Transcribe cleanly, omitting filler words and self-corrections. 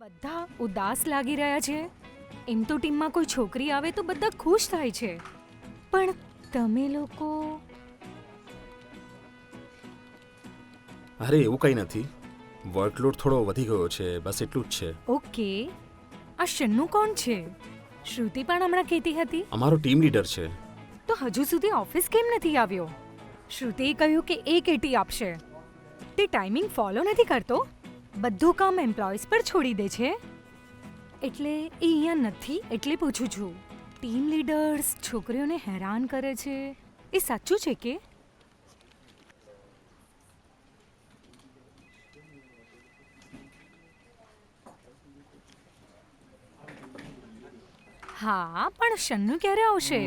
બધા ઉદાસ લાગી રહ્યા છે. એમ તો ટીમમાં કોઈ છોકરી આવે તો બધા ખુશ થાય છે, પણ તમે લોકો અરે એવું કંઈ નથી. વર્કલોડ થોડો વધી ગયો છે, બસ એટલું જ છે. ઓકે. આ શન્નુ કોણ છે? શ્રુતિ પણ હમણાં કહેતી હતી. અમારો ટીમ લીડર છે. તો હજુ સુધી ઓફિસ કેમ નથી આવ્યો? શ્રુતિએ કહ્યું કે એ કેટી આપશે. તે ટાઈમિંગ ફોલો નથી કરતો, બધું કામ એમ્પ્લોઈઝ પર છોડી દે છે. એટલે એ અહીંયા નથી એટલે પૂછું છું. ટીમ લીડર્સ છોકરીઓને હેરાન કરે છે, એ સાચું છે કે? હા, પણ શન્નુ ક્યારે આવશે?